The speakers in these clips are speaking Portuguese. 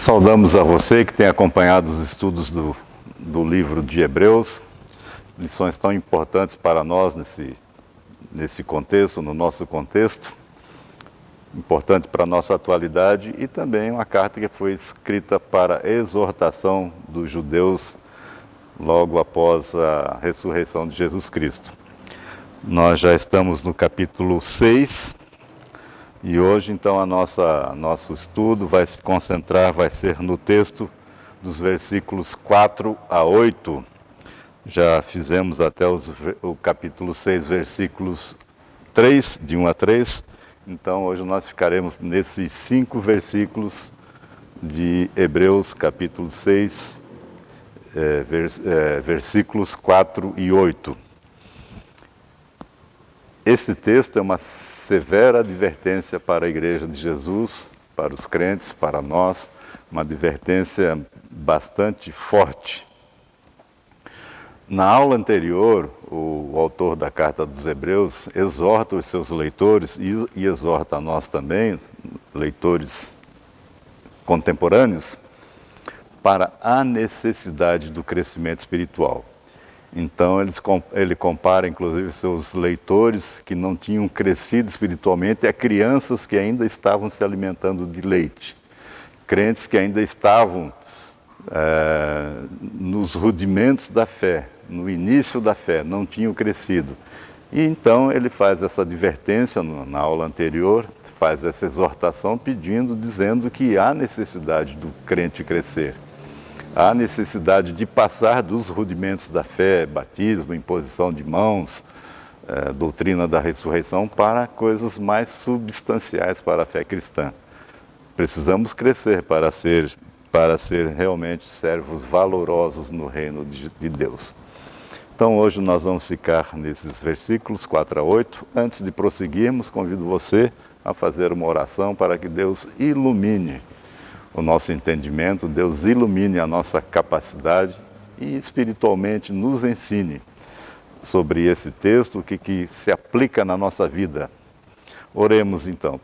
Saudamos a você que tem acompanhado os estudos do livro de Hebreus, lições tão importantes para nós nesse contexto, no nosso contexto, importante para a nossa atualidade, e também uma carta que foi escrita para exortação dos judeus logo após a ressurreição de Jesus Cristo. Nós já estamos no capítulo 6, e hoje, então, nosso estudo vai se concentrar, vai ser no texto dos versículos 4 a 8. Já fizemos até o capítulo 6, versículos 3, de 1 a 3. Então, hoje nós ficaremos nesses 5 versículos de Hebreus, capítulo 6, versículos 4 e 8. Esse texto é uma severa advertência para a Igreja de Jesus, para os crentes, para nós, uma advertência bastante forte. Na aula anterior, o autor da Carta dos Hebreus exorta os seus leitores e exorta a nós também, leitores contemporâneos, para a necessidade do crescimento espiritual. Então, ele compara, inclusive, seus leitores que não tinham crescido espiritualmente a crianças que ainda estavam se alimentando de leite. Crentes que ainda estavam nos rudimentos da fé, no início da fé, não tinham crescido. E então ele faz essa advertência na aula anterior, faz essa exortação dizendo que há necessidade do crente crescer. Há necessidade de passar dos rudimentos da fé, batismo, imposição de mãos, doutrina da ressurreição, para coisas mais substanciais para a fé cristã. Precisamos crescer para ser realmente servos valorosos no reino de Deus. Então hoje nós vamos ficar nesses versículos 4 a 8. Antes de prosseguirmos, convido você a fazer uma oração para que Deus ilumine o nosso entendimento, Deus ilumine a nossa capacidade e espiritualmente nos ensine sobre esse texto, o que se aplica na nossa vida. Oremos então.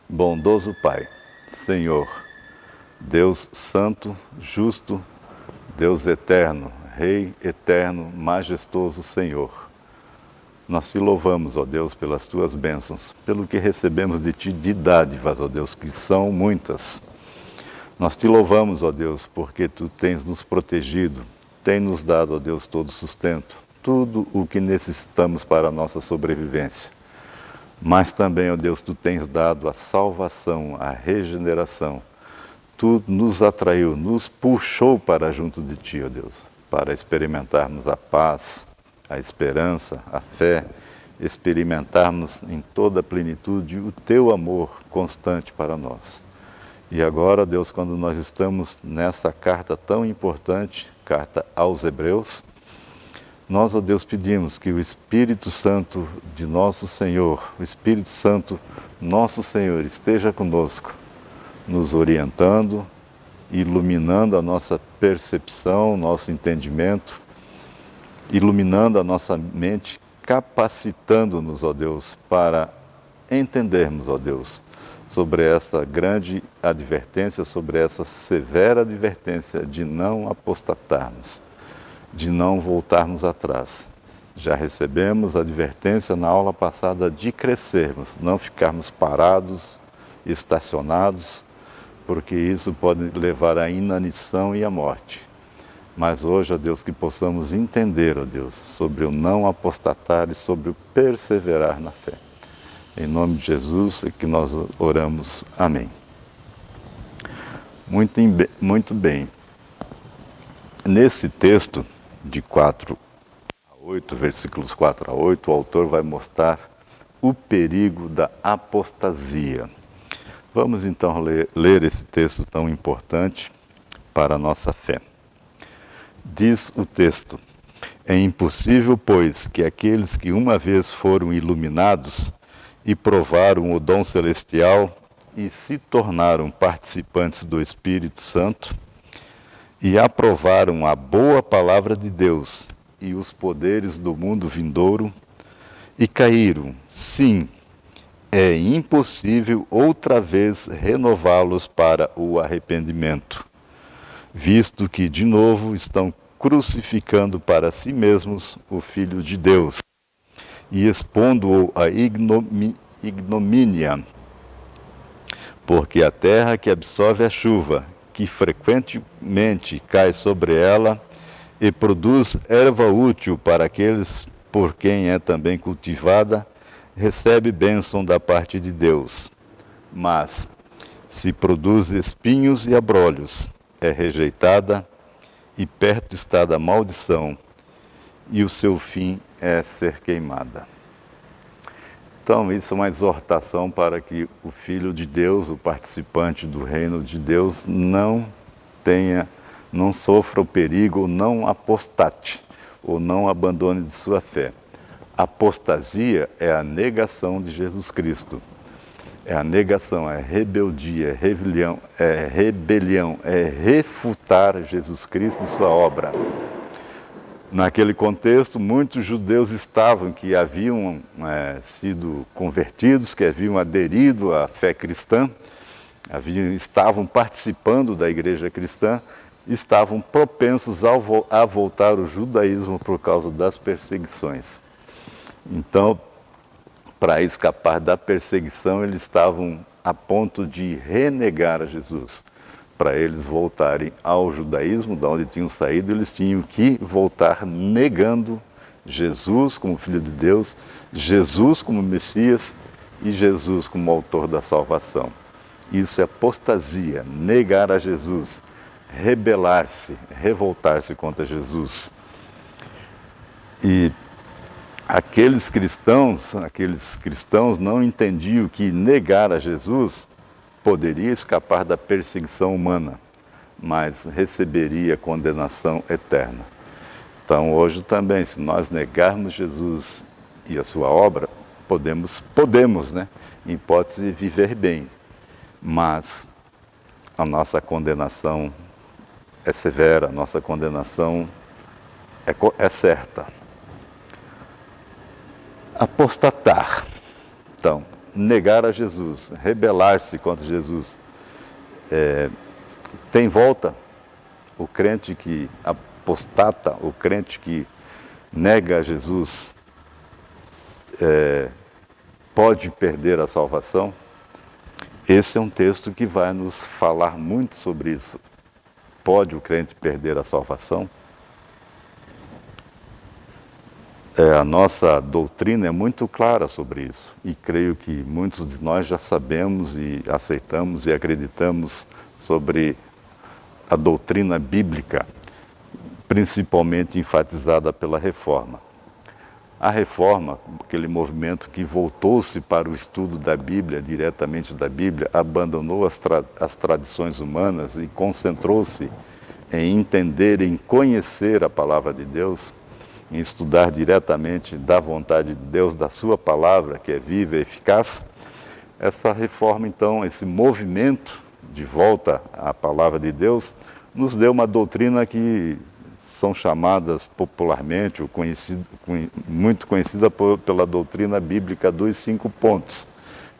Bondoso Pai, Senhor, Deus santo, justo, Deus eterno, Rei eterno, majestoso Senhor. Nós te louvamos, ó Deus, pelas tuas bênçãos, pelo que recebemos de ti de dádivas, ó Deus, que são muitas. Nós te louvamos, ó Deus, porque tu tens nos protegido, tens nos dado, ó Deus, todo sustento, tudo o que necessitamos para a nossa sobrevivência. Mas também, ó Deus, tu tens dado a salvação, a regeneração. Tu nos atraiu, nos puxou para junto de ti, ó Deus, para experimentarmos a paz, a esperança, a fé, experimentarmos em toda a plenitude o teu amor constante para nós. E agora, Deus, quando nós estamos nessa carta tão importante, carta aos Hebreus, nós, ó Deus, pedimos que o Espírito Santo de nosso Senhor, o Espírito Santo nosso Senhor, esteja conosco, nos orientando, iluminando a nossa percepção, nosso entendimento, iluminando a nossa mente, capacitando-nos, ó Deus, para entendermos, ó Deus, sobre essa grande advertência, sobre essa severa advertência de não apostatarmos, de não voltarmos atrás. Já recebemos a advertência na aula passada de crescermos, não ficarmos parados, estacionados, porque isso pode levar à inanição e à morte. Mas hoje, ó Deus, que possamos entender, ó Deus, sobre o não apostatar e sobre o perseverar na fé. Em nome de Jesus é que nós oramos. Amém. Muito bem. Nesse texto de 4 a 8, versículos 4 a 8, o autor vai mostrar o perigo da apostasia. Vamos então ler esse texto tão importante para a nossa fé. Diz o texto: é impossível, pois, que aqueles que uma vez foram iluminados e provaram o dom celestial e se tornaram participantes do Espírito Santo e aprovaram a boa palavra de Deus e os poderes do mundo vindouro e caíram, sim, é impossível outra vez renová-los para o arrependimento, visto que de novo estão crucificando para si mesmos o Filho de Deus e expondo-o à ignomínia, porque a terra que absorve a chuva, que frequentemente cai sobre ela e produz erva útil para aqueles por quem é também cultivada, recebe bênção da parte de Deus. Mas, se produz espinhos e abrolhos, é rejeitada e perto está da maldição, e o seu fim é ser queimada. Então, isso é uma exortação para que o Filho de Deus, o participante do reino de Deus, não sofra o perigo, não apostate, ou não abandone de sua fé. Apostasia é a negação de Jesus Cristo. É a negação, é rebeldia, é rebelião, é refutar Jesus Cristo e sua obra. Naquele contexto, muitos judeus que haviam sido convertidos, que haviam aderido à fé cristã, estavam participando da igreja cristã, estavam propensos a voltar ao judaísmo por causa das perseguições. Então, para escapar da perseguição, eles estavam a ponto de renegar a Jesus. Para eles voltarem ao judaísmo, de onde tinham saído, eles tinham que voltar negando Jesus como Filho de Deus, Jesus como Messias e Jesus como autor da salvação. Isso é apostasia, negar a Jesus, rebelar-se, revoltar-se contra Jesus. E aqueles cristãos não entendiam que negar a Jesus poderia escapar da perseguição humana, mas receberia condenação eterna. Então, hoje também, se nós negarmos Jesus e a sua obra, podemos, em hipótese, viver bem, mas a nossa condenação é severa, a nossa condenação é certa. Apostatar. Então, negar a Jesus, rebelar-se contra Jesus. Tem volta o crente que apostata, o crente que nega a Jesus, pode perder a salvação? Esse é um texto que vai nos falar muito sobre isso. Pode o crente perder a salvação? A nossa doutrina é muito clara sobre isso, e creio que muitos de nós já sabemos e aceitamos e acreditamos sobre a doutrina bíblica, principalmente enfatizada pela Reforma. A Reforma, aquele movimento que voltou-se para o estudo da Bíblia, diretamente da Bíblia, abandonou as tradições humanas e concentrou-se em entender, em conhecer a palavra de Deus, em estudar diretamente da vontade de Deus, da sua palavra, que é viva e eficaz. Essa reforma, então, esse movimento de volta à palavra de Deus, nos deu uma doutrina que são chamadas popularmente, muito conhecida pela doutrina bíblica dos 5 pontos,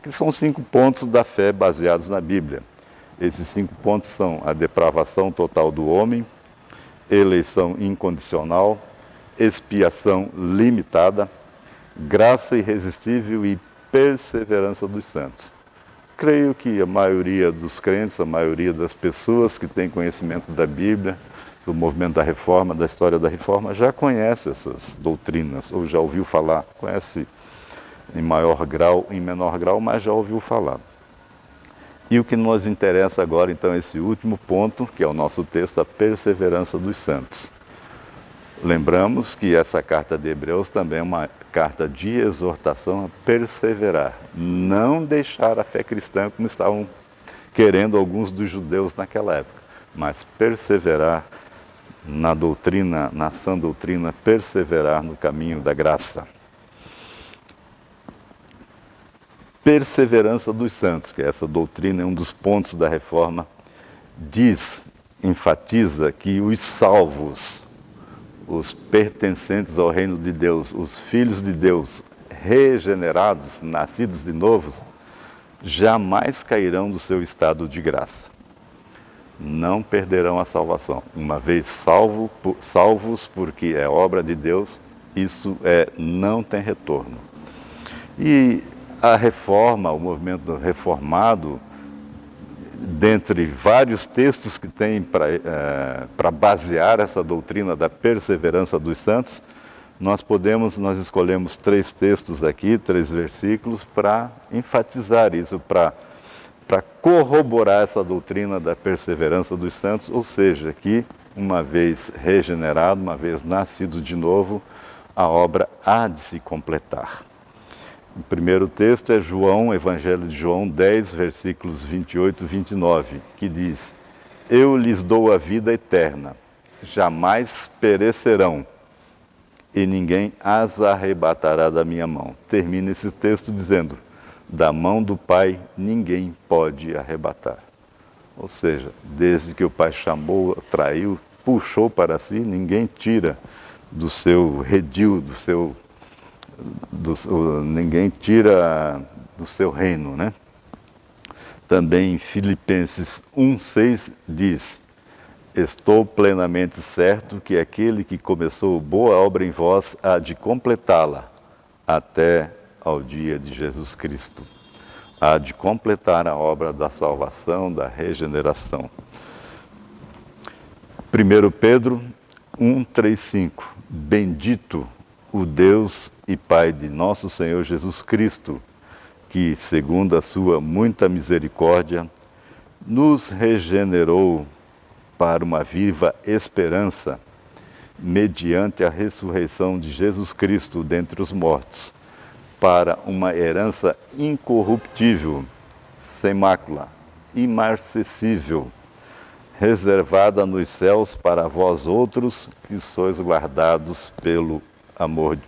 que são 5 pontos da fé baseados na Bíblia. Esses 5 pontos são a depravação total do homem, eleição incondicional, expiação limitada, graça irresistível e perseverança dos santos. Creio que a maioria dos crentes, a maioria das pessoas que têm conhecimento da Bíblia, do movimento da Reforma, da história da Reforma, já conhece essas doutrinas, ou já ouviu falar, conhece em maior grau, em menor grau, mas já ouviu falar. E o que nos interessa agora, então, é esse último ponto, que é o nosso texto, a perseverança dos santos. Lembramos que essa carta de Hebreus também é uma carta de exortação a perseverar, não deixar a fé cristã como estavam querendo alguns dos judeus naquela época, mas perseverar na doutrina, na sã doutrina, perseverar no caminho da graça. Perseverança dos santos, que essa doutrina é um dos pontos da reforma, enfatiza que os salvos, os pertencentes ao reino de Deus, os filhos de Deus, regenerados, nascidos de novo, jamais cairão do seu estado de graça. Não perderão a salvação. Uma vez salvos, porque é obra de Deus, isso não tem retorno. E a reforma, o movimento reformado, dentre vários textos que tem para basear essa doutrina da perseverança dos santos, nós escolhemos 3 textos aqui, 3 versículos, para enfatizar isso, para corroborar essa doutrina da perseverança dos santos, ou seja, que uma vez regenerado, uma vez nascido de novo, a obra há de se completar. O primeiro texto é João, Evangelho de João 10, versículos 28 e 29, que diz: Eu lhes dou a vida eterna, jamais perecerão, e ninguém as arrebatará da minha mão. Termina esse texto dizendo: da mão do Pai ninguém pode arrebatar. Ou seja, desde que o Pai chamou, traiu, puxou para si, ninguém tira do seu redil, ninguém tira do seu reino, né? Também em Filipenses 1,6 diz: Estou plenamente certo que aquele que começou boa obra em vós há de completá-la até ao dia de Jesus Cristo. Há de completar a obra da salvação, da regeneração. 1 Pedro 1,3,5 Bendito o Deus e Pai de nosso Senhor Jesus Cristo, que, segundo a sua muita misericórdia, nos regenerou para uma viva esperança, mediante a ressurreição de Jesus Cristo dentre os mortos, para uma herança incorruptível, sem mácula, imarcessível, reservada nos céus para vós outros que sois guardados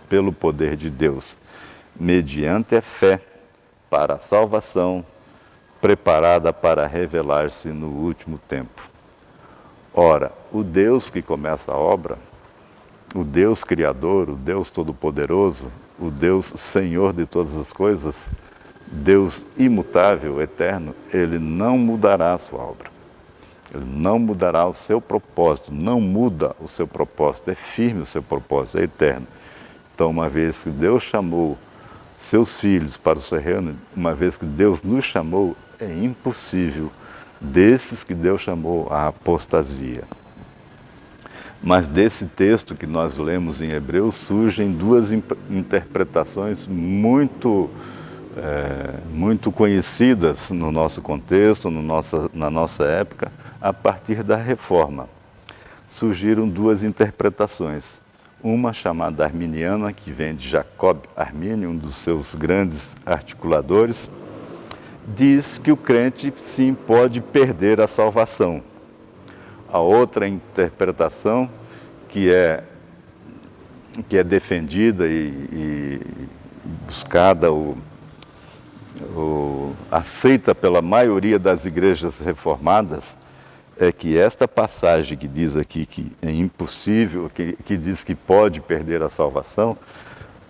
pelo poder de Deus, mediante a fé, para a salvação, preparada para revelar-se no último tempo. Ora, o Deus que começa a obra, o Deus Criador, o Deus Todo-Poderoso, o Deus Senhor de todas as coisas, Deus imutável, eterno, Ele não mudará a sua obra. Ele não mudará o seu propósito, não muda o seu propósito, é firme o seu propósito, é eterno. Então, uma vez que Deus chamou seus filhos para o seu reino, uma vez que Deus nos chamou, é impossível desses que Deus chamou a apostasia. Mas desse texto que nós lemos em Hebreus surgem 2 interpretações muito conhecidas no nosso contexto, na nossa época, a partir da Reforma. Surgiram 2 interpretações. Uma chamada arminiana, que vem de Jacob Arminio, um dos seus grandes articuladores, diz que o crente sim pode perder a salvação. A outra interpretação, que é defendida e buscada, aceita pela maioria das igrejas reformadas, é que esta passagem que diz aqui que é impossível, que diz que pode perder a salvação,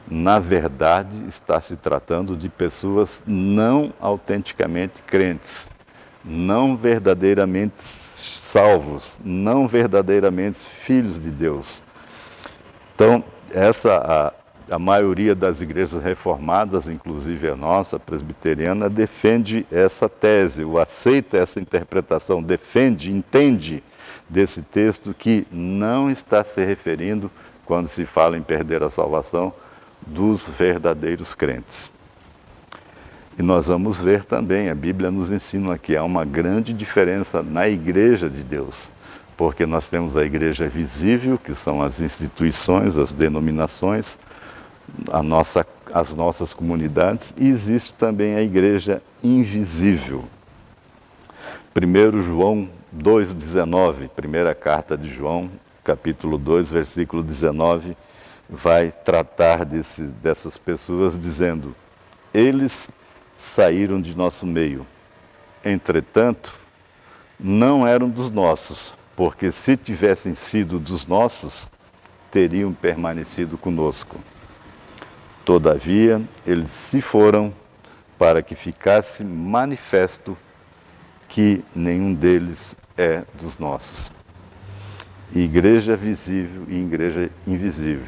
na verdade está se tratando de pessoas não autenticamente crentes, não verdadeiramente salvos, não verdadeiramente filhos de Deus. Então, a maioria das igrejas reformadas, inclusive a nossa, presbiteriana, defende essa tese, ou aceita essa interpretação, defende, entende desse texto que não está se referindo, quando se fala em perder a salvação, dos verdadeiros crentes. E nós vamos ver também, a Bíblia nos ensina que há uma grande diferença na igreja de Deus, porque nós temos a igreja visível, que são as instituições, as denominações, as nossas comunidades, e existe também a igreja invisível. 1 João 2,19, primeira carta de João, capítulo 2, versículo 19, vai tratar dessas pessoas dizendo: eles saíram de nosso meio, entretanto, não eram dos nossos, porque se tivessem sido dos nossos, teriam permanecido conosco. Todavia, eles se foram para que ficasse manifesto que nenhum deles é dos nossos. Igreja visível e igreja invisível.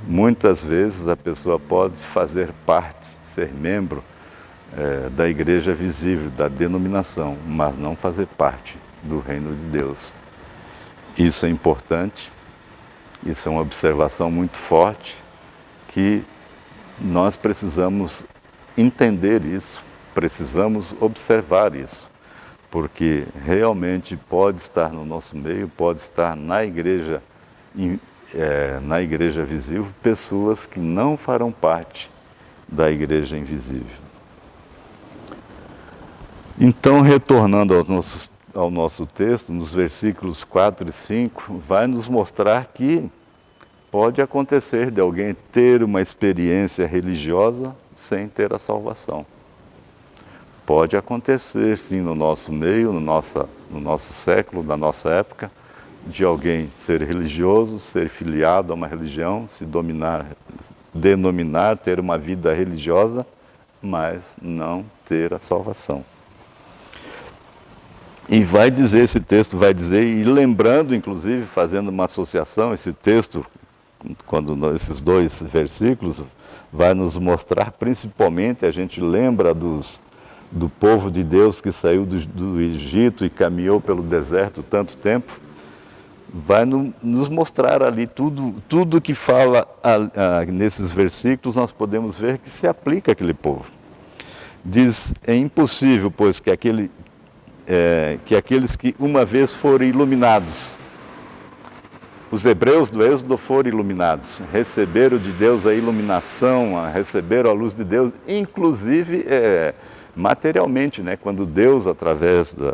Muitas vezes a pessoa pode fazer parte, ser membro da igreja visível, da denominação, mas não fazer parte do reino de Deus. Isso é importante, isso é uma observação muito forte, que nós precisamos entender isso, precisamos observar isso, porque realmente pode estar no nosso meio, pode estar na igreja visível, pessoas que não farão parte da igreja invisível. Então, retornando ao nosso texto, nos versículos 4 e 5, vai nos mostrar que pode acontecer de alguém ter uma experiência religiosa sem ter a salvação. Pode acontecer, sim, no nosso meio, no nosso século, na nossa época, de alguém ser religioso, ser filiado a uma religião, se denominar, ter uma vida religiosa, mas não ter a salvação. E vai dizer, esse texto vai dizer, e lembrando, inclusive, fazendo uma associação, esse texto, esses dois versículos, vai nos mostrar, principalmente, a gente lembra do povo de Deus que saiu do Egito e caminhou pelo deserto tanto tempo, vai nos mostrar ali tudo que fala nesses versículos, nós podemos ver que se aplica àquele povo. Diz, é impossível, pois, que aqueles que uma vez foram iluminados, os hebreus do Êxodo foram iluminados, receberam de Deus a iluminação, receberam a luz de Deus, inclusive materialmente, né? Quando Deus, através de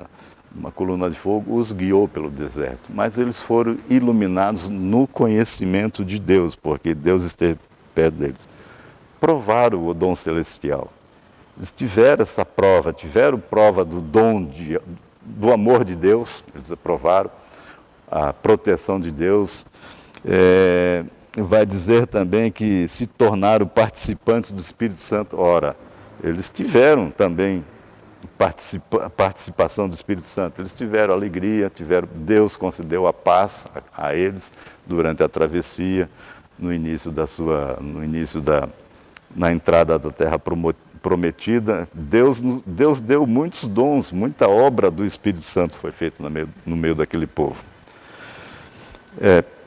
uma coluna de fogo, os guiou pelo deserto. Mas eles foram iluminados no conhecimento de Deus, porque Deus esteve perto deles. Provaram o dom celestial. Eles tiveram essa prova, tiveram prova do dom, do amor de Deus, eles aprovaram a proteção de Deus. Vai dizer também que se tornaram participantes do Espírito Santo. Ora, eles tiveram também participação do Espírito Santo, eles tiveram alegria, Deus concedeu a paz a eles durante a travessia, na entrada da terra prometida. Deus deu muitos dons, muita obra do Espírito Santo foi feita no meio daquele povo.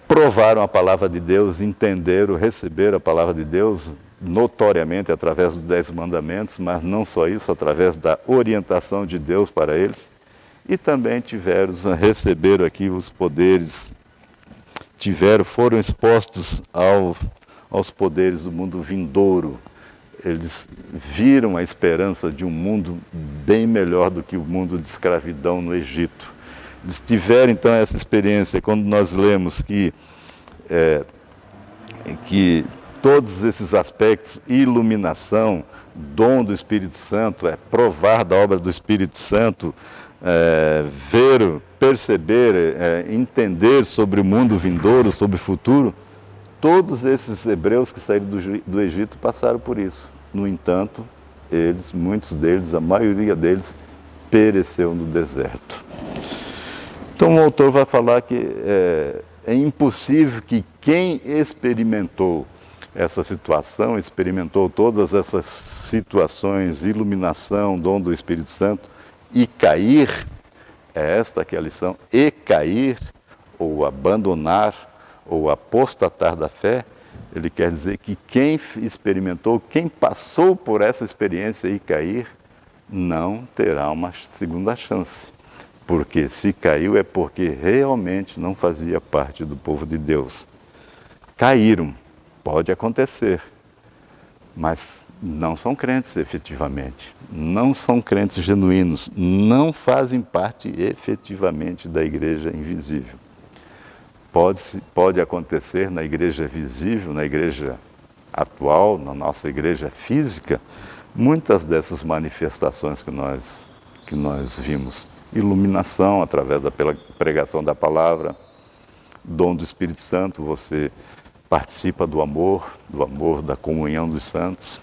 Provaram a palavra de Deus, entenderam, receberam a palavra de Deus notoriamente através dos 10 mandamentos, mas não só isso, através da orientação de Deus para eles, e também receberam aqui os poderes, foram expostos aos poderes do mundo vindouro. Eles viram a esperança de um mundo bem melhor do que o mundo de escravidão no Egito. Eles tiveram então essa experiência. Quando nós lemos que todos esses aspectos, iluminação, dom do Espírito Santo, provar da obra do Espírito Santo, ver, perceber, entender sobre o mundo vindouro, sobre o futuro, todos esses hebreus que saíram do Egito passaram por isso. No entanto, muitos deles, a maioria deles, pereceu no deserto. Então o autor vai falar que é impossível que quem experimentou essa situação, experimentou todas essas situações, iluminação, dom do Espírito Santo, e cair, esta que é a lição, e cair, ou abandonar, ou apostatar da fé, ele quer dizer que quem experimentou, quem passou por essa experiência e cair, não terá uma segunda chance. Porque se caiu é porque realmente não fazia parte do povo de Deus. Caíram, pode acontecer, mas não são crentes efetivamente, não são crentes genuínos, não fazem parte efetivamente da igreja invisível. Pode acontecer na igreja visível, na igreja atual, na nossa igreja física, muitas dessas manifestações que nós vimos. Iluminação através da pregação da palavra, dom do Espírito Santo, você participa do amor, da comunhão dos santos.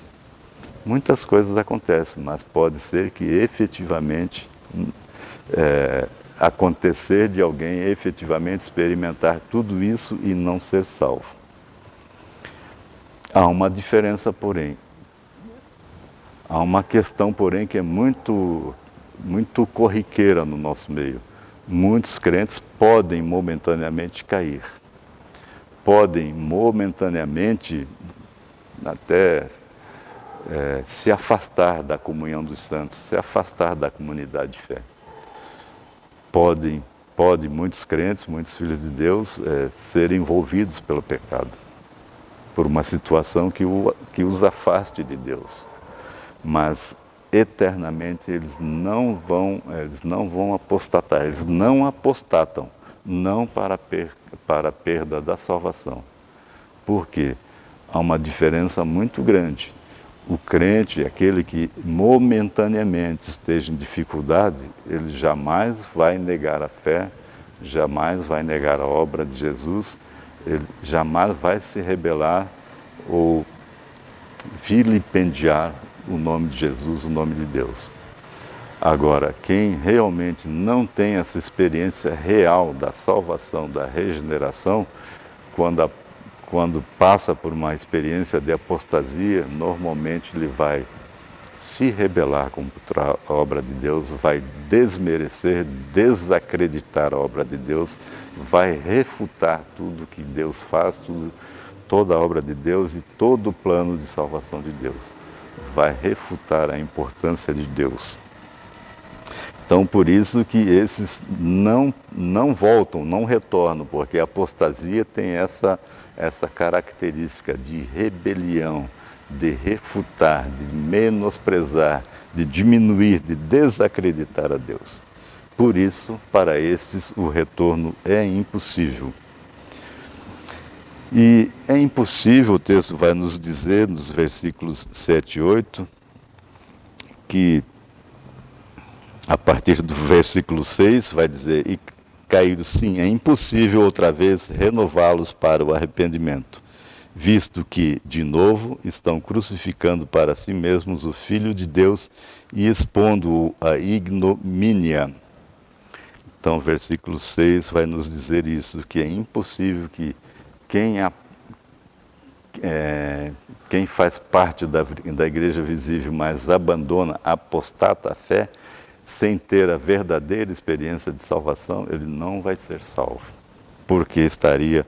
Muitas coisas acontecem, mas pode ser que efetivamente acontecer de alguém efetivamente experimentar tudo isso e não ser salvo. Há uma diferença, porém. Há uma questão, porém, que é muito corriqueira no nosso meio. Muitos crentes podem momentaneamente cair. Podem momentaneamente até se afastar da comunhão dos santos, se afastar da comunidade de fé. Podem muitos crentes, muitos filhos de Deus serem envolvidos pelo pecado, por uma situação que os afaste de Deus. Mas eternamente eles não vão apostatar, eles não apostatam, não para a perda da salvação. Por quê? Há uma diferença muito grande. O crente, aquele que momentaneamente esteja em dificuldade, ele jamais vai negar a fé, jamais vai negar a obra de Jesus, ele jamais vai se rebelar ou vilipendiar o nome de Jesus, o nome de Deus. Agora, quem realmente não tem essa experiência real da salvação, da regeneração, quando passa por uma experiência de apostasia, normalmente ele vai se rebelar contra a obra de Deus, vai desmerecer, desacreditar a obra de Deus, vai refutar tudo que Deus faz, toda a obra de Deus e todo o plano de salvação de Deus. Vai refutar a importância de Deus. Então, por isso que esses não voltam, não retornam, porque a apostasia tem essa característica de rebelião, de refutar, de menosprezar, de diminuir, de desacreditar a Deus. Por isso, para estes, o retorno é impossível. E é impossível, o texto vai nos dizer, nos versículos 7 e 8, que a partir do versículo 6 vai dizer, e caídos sim, é impossível outra vez renová-los para o arrependimento, visto que, de novo, estão crucificando para si mesmos o Filho de Deus e expondo-o à ignomínia. Então, o versículo 6 vai nos dizer isso, que é impossível que quem faz parte da igreja visível, mas abandona, apostata a fé, sem ter a verdadeira experiência de salvação, ele não vai ser salvo. Porque estaria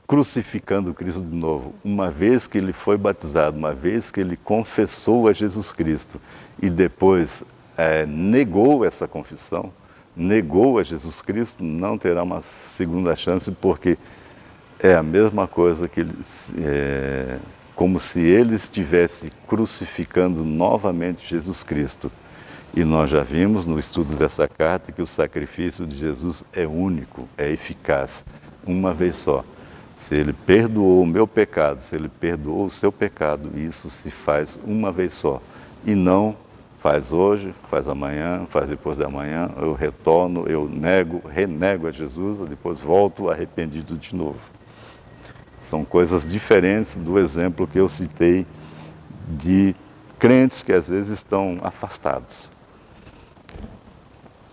crucificando Cristo de novo. Uma vez que ele foi batizado, uma vez que ele confessou a Jesus Cristo e depois negou essa confissão, negou a Jesus Cristo, não terá uma segunda chance, porque é a mesma coisa que como se ele estivesse crucificando novamente Jesus Cristo. E nós já vimos no estudo dessa carta que o sacrifício de Jesus é único, é eficaz, uma vez só. Se ele perdoou o meu pecado, se ele perdoou o seu pecado, isso se faz uma vez só. E não faz hoje, faz amanhã, faz depois da manhã, eu retorno, eu renego a Jesus, depois volto arrependido de novo. São coisas diferentes do exemplo que eu citei de crentes que às vezes estão afastados.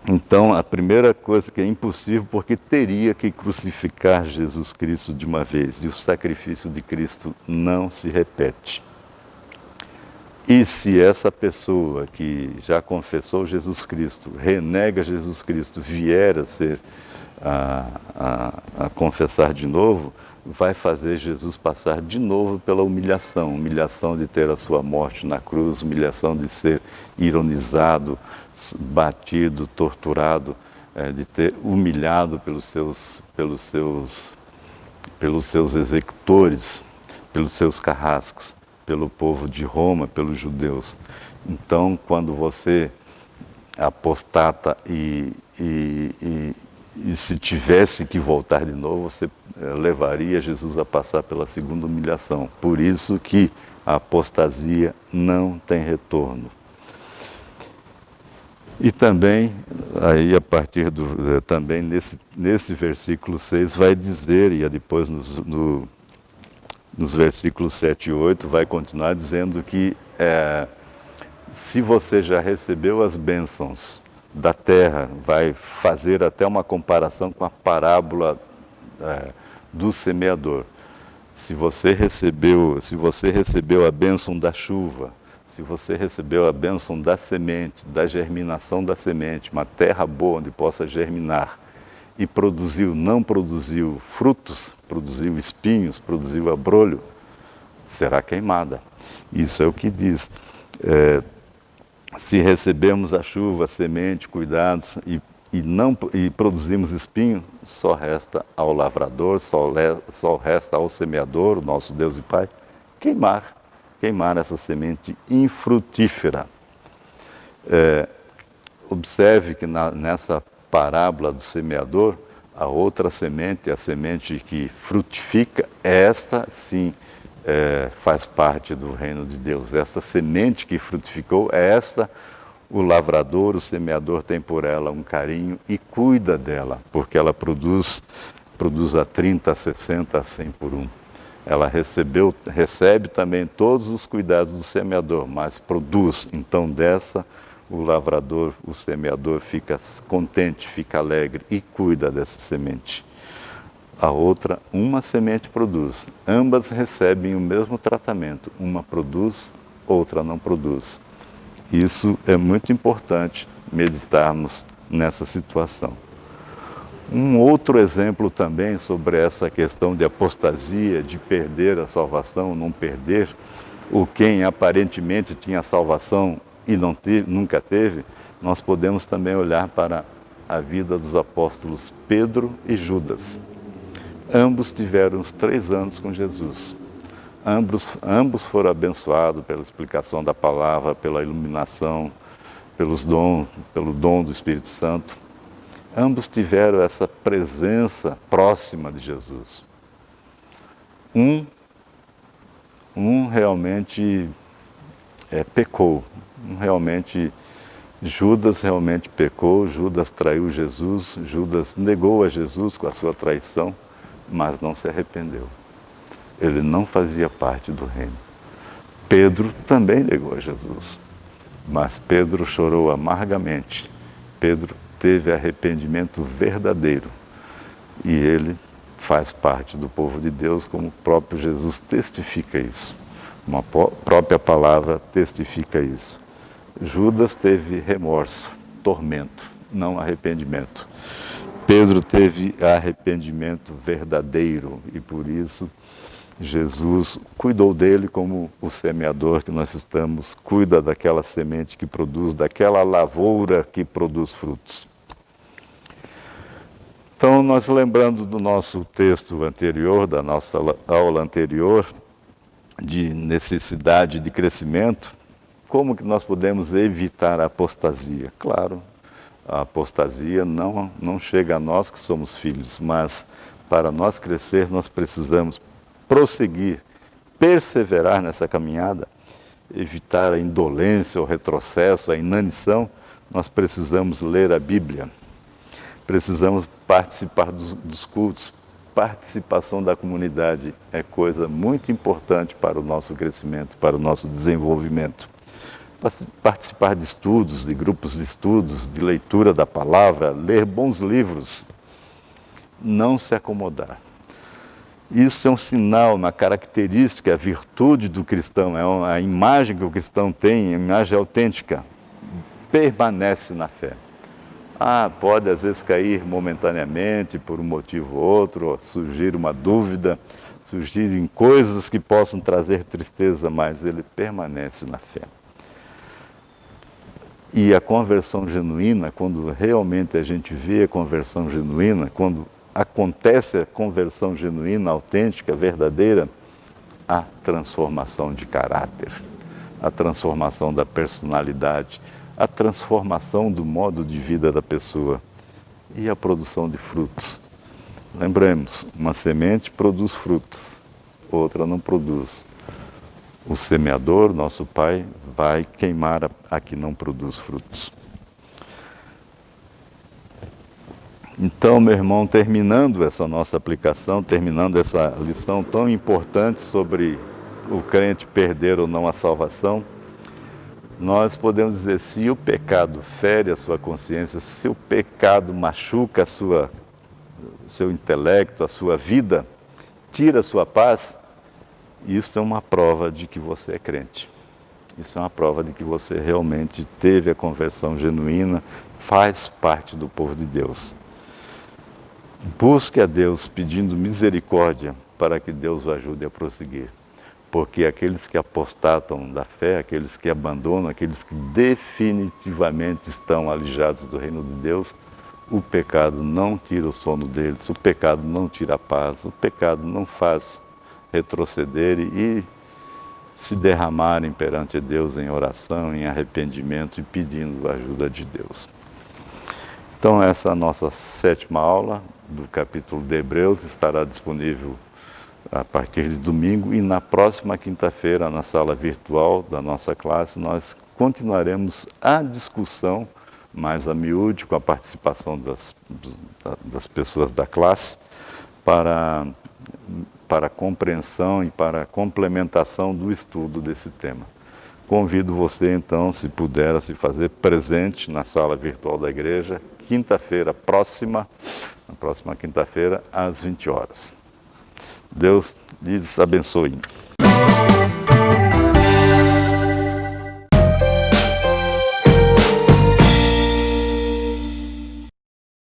Então, a primeira coisa que é impossível, porque teria que crucificar Jesus Cristo de uma vez, e o sacrifício de Cristo não se repete. E se essa pessoa que já confessou Jesus Cristo, renega Jesus Cristo, vier a confessar de novo, vai fazer Jesus passar de novo pela humilhação de ter a sua morte na cruz, humilhação de ser ironizado, batido, torturado, de ter humilhado pelos seus executores, pelos seus carrascos, pelo povo de Roma, pelos judeus. Então, quando você apostata e se tivesse que voltar de novo, você levaria Jesus a passar pela segunda humilhação. Por isso que a apostasia não tem retorno. E também, aí a partir também nesse versículo 6 vai dizer, e depois nos versículos 7 e 8, vai continuar dizendo que se você já recebeu as bênçãos da terra, vai fazer até uma comparação com a parábola do semeador. Se você recebeu a bênção da chuva, se você recebeu a bênção da semente, da germinação da semente, uma terra boa onde possa germinar, e não produziu frutos, produziu espinhos, produziu abrolho, será queimada. Isso é o que diz. Se recebemos a chuva, a semente, cuidados e produzimos espinho, só resta ao lavrador, só resta ao semeador, o nosso Deus e Pai, queimar essa semente infrutífera. Observe que nessa parábola do semeador, a outra semente, a semente que frutifica, esta sim faz parte do reino de Deus. Esta semente que frutificou, o lavrador, o semeador tem por ela um carinho e cuida dela, porque ela produz a 30, a 60, a 100 por um. Ela recebe também todos os cuidados do semeador, mas produz. Então o lavrador, o semeador fica contente, fica alegre e cuida dessa semente. A outra, uma semente produz. Ambas recebem o mesmo tratamento. Uma produz, outra não produz. Isso é muito importante meditarmos nessa situação. Um outro exemplo também sobre essa questão de apostasia, de perder a salvação, não perder, ou quem aparentemente tinha salvação e nunca teve, nós podemos também olhar para a vida dos apóstolos Pedro e Judas. Ambos tiveram os 3 anos com Jesus. Ambos foram abençoados pela explicação da palavra, pela iluminação, pelo dom do Espírito Santo. Ambos tiveram essa presença próxima de Jesus. Um realmente pecou. Judas realmente pecou, Judas traiu Jesus, Judas negou a Jesus com a sua traição, mas não se arrependeu. Ele não fazia parte do reino. Pedro também negou a Jesus, mas Pedro chorou amargamente. Pedro teve arrependimento verdadeiro e ele faz parte do povo de Deus, como o próprio Jesus testifica isso. Uma própria palavra testifica isso. Judas teve remorso, tormento, não arrependimento. Pedro teve arrependimento verdadeiro e por isso Jesus cuidou dele como o semeador que nós estamos, cuida daquela semente que produz, daquela lavoura que produz frutos. Então, nós lembrando do nosso texto anterior, da nossa aula anterior, de necessidade de crescimento, como que nós podemos evitar a apostasia? Claro, a apostasia não chega a nós que somos filhos, mas para nós crescer, nós precisamos prosseguir, perseverar nessa caminhada, evitar a indolência, o retrocesso, a inanição. Nós precisamos ler a Bíblia, precisamos participar dos cultos. Participação da comunidade é coisa muito importante para o nosso crescimento, para o nosso desenvolvimento. Participar de estudos, de grupos de estudos, de leitura da palavra, ler bons livros, não se acomodar. Isso é um sinal, uma característica, a virtude do cristão, é a imagem que o cristão tem, a imagem autêntica, permanece na fé. Pode às vezes cair momentaneamente por um motivo ou outro, surgir uma dúvida, surgirem coisas que possam trazer tristeza, mas ele permanece na fé. E a conversão genuína, quando realmente a gente vê a conversão genuína, quando acontece a conversão genuína, autêntica, verdadeira, a transformação de caráter, a transformação da personalidade, a transformação do modo de vida da pessoa e a produção de frutos. Lembremos, uma semente produz frutos, outra não produz. O semeador, nosso Pai, vai queimar a que não produz frutos. Então, meu irmão, terminando essa nossa aplicação, terminando essa lição tão importante sobre o crente perder ou não a salvação, nós podemos dizer, se o pecado fere a sua consciência, se o pecado machuca seu intelecto, a sua vida, tira a sua paz, isso é uma prova de que você é crente. Isso é uma prova de que você realmente teve a conversão genuína, faz parte do povo de Deus. Busque a Deus pedindo misericórdia para que Deus o ajude a prosseguir. Porque aqueles que apostatam da fé, aqueles que abandonam, aqueles que definitivamente estão alijados do reino de Deus, o pecado não tira o sono deles, o pecado não tira a paz, o pecado não faz retroceder e se derramarem perante Deus em oração, em arrependimento e pedindo a ajuda de Deus. Então essa é a nossa 7ª aula do capítulo de Hebreus, estará disponível a partir de domingo e na próxima quinta-feira, na sala virtual da nossa classe, nós continuaremos a discussão mais a miúde, com a participação das pessoas da classe, para a compreensão e para a complementação do estudo desse tema. Convido você, então, se puder, a se fazer presente na sala virtual da igreja, quinta-feira próxima, na próxima quinta-feira, às 20 horas. Deus lhes abençoe.